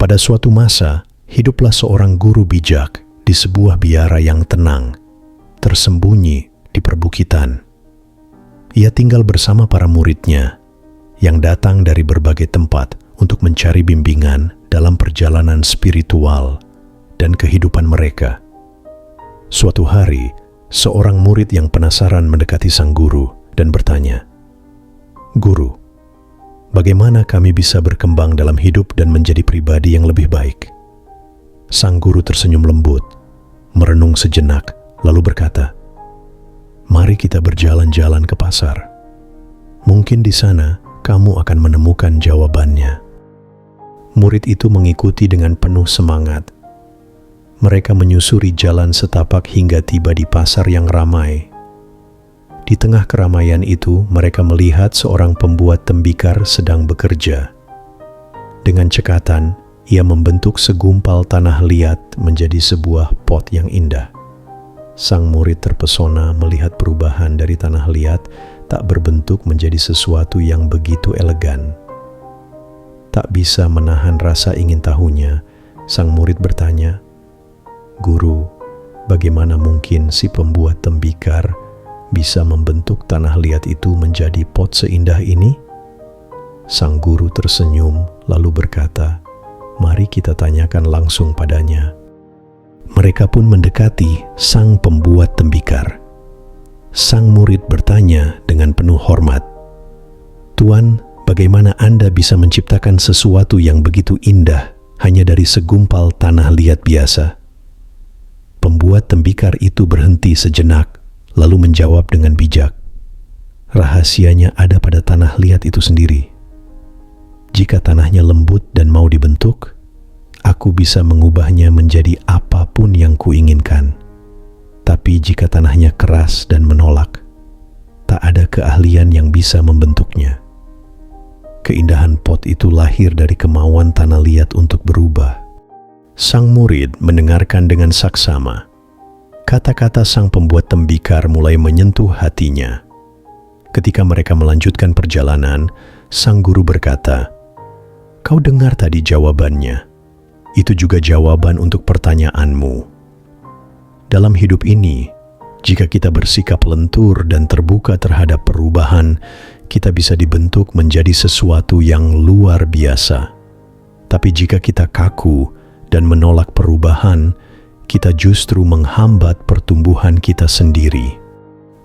Pada suatu masa, hiduplah seorang guru bijak di sebuah biara yang tenang, tersembunyi di perbukitan. Ia tinggal bersama para muridnya yang datang dari berbagai tempat untuk mencari bimbingan dalam perjalanan spiritual dan kehidupan mereka. Suatu hari, seorang murid yang penasaran mendekati sang guru dan bertanya, "Guru, bagaimana kami bisa berkembang dalam hidup dan menjadi pribadi yang lebih baik?" Sang guru tersenyum lembut, merenung sejenak, lalu berkata, "Mari kita berjalan-jalan ke pasar. Mungkin di sana kamu akan menemukan jawabannya." Murid itu mengikuti dengan penuh semangat. Mereka menyusuri jalan setapak hingga tiba di pasar yang ramai. Di tengah keramaian itu, mereka melihat seorang pembuat tembikar sedang bekerja. Dengan cekatan, ia membentuk segumpal tanah liat menjadi sebuah pot yang indah. Sang murid terpesona melihat perubahan dari tanah liat tak berbentuk menjadi sesuatu yang begitu elegan. Tak bisa menahan rasa ingin tahunya, sang murid bertanya, "Guru, bagaimana mungkin si pembuat tembikar bisa membentuk tanah liat itu menjadi pot seindah ini?" Sang guru tersenyum lalu berkata, "Mari kita tanyakan langsung padanya." Mereka pun mendekati sang pembuat tembikar. Sang murid bertanya dengan penuh hormat, "Tuan, bagaimana Anda bisa menciptakan sesuatu yang begitu indah hanya dari segumpal tanah liat biasa?" Pembuat tembikar itu berhenti sejenak, lalu menjawab dengan bijak, "Rahasianya ada pada tanah liat itu sendiri. Jika tanahnya lembut dan mau dibentuk, aku bisa mengubahnya menjadi apapun yang kuinginkan. Tapi jika tanahnya keras dan menolak, tak ada keahlian yang bisa membentuknya." Keindahan pot itu lahir dari kemauan tanah liat untuk berubah. Sang murid mendengarkan dengan saksama. Kata-kata sang pembuat tembikar mulai menyentuh hatinya. Ketika mereka melanjutkan perjalanan, sang guru berkata, "Kau dengar tadi jawabannya. Itu juga jawaban untuk pertanyaanmu. Dalam hidup ini, jika kita bersikap lentur dan terbuka terhadap perubahan, kita bisa dibentuk menjadi sesuatu yang luar biasa. Tapi jika kita kaku dan menolak perubahan, kita justru menghambat pertumbuhan kita sendiri."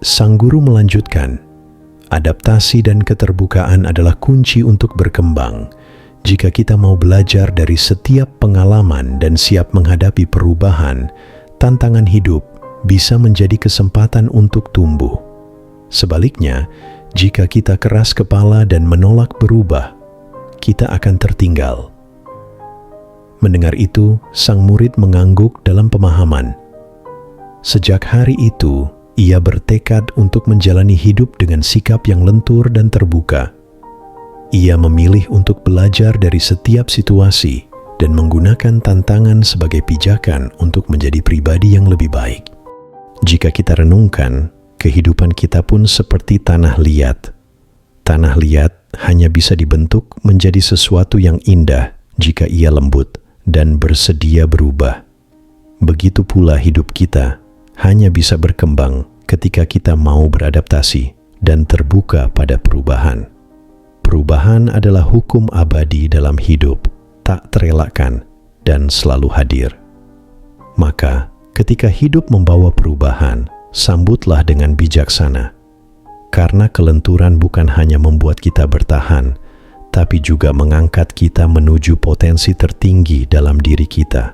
Sang guru melanjutkan, "Adaptasi dan keterbukaan adalah kunci untuk berkembang. Jika kita mau belajar dari setiap pengalaman dan siap menghadapi perubahan, tantangan hidup bisa menjadi kesempatan untuk tumbuh. Sebaliknya, jika kita keras kepala dan menolak berubah, kita akan tertinggal." Mendengar itu, sang murid mengangguk dalam pemahaman. Sejak hari itu, ia bertekad untuk menjalani hidup dengan sikap yang lentur dan terbuka. Ia memilih untuk belajar dari setiap situasi dan menggunakan tantangan sebagai pijakan untuk menjadi pribadi yang lebih baik. Jika kita renungkan, kehidupan kita pun seperti tanah liat. Tanah liat hanya bisa dibentuk menjadi sesuatu yang indah jika ia lembut dan bersedia berubah. Begitu pula hidup kita hanya bisa berkembang ketika kita mau beradaptasi dan terbuka pada perubahan. Perubahan adalah hukum abadi dalam hidup, tak terelakkan dan selalu hadir. Maka, ketika hidup membawa perubahan, sambutlah dengan bijaksana. Karena kelenturan bukan hanya membuat kita bertahan, tapi juga mengangkat kita menuju potensi tertinggi dalam diri kita.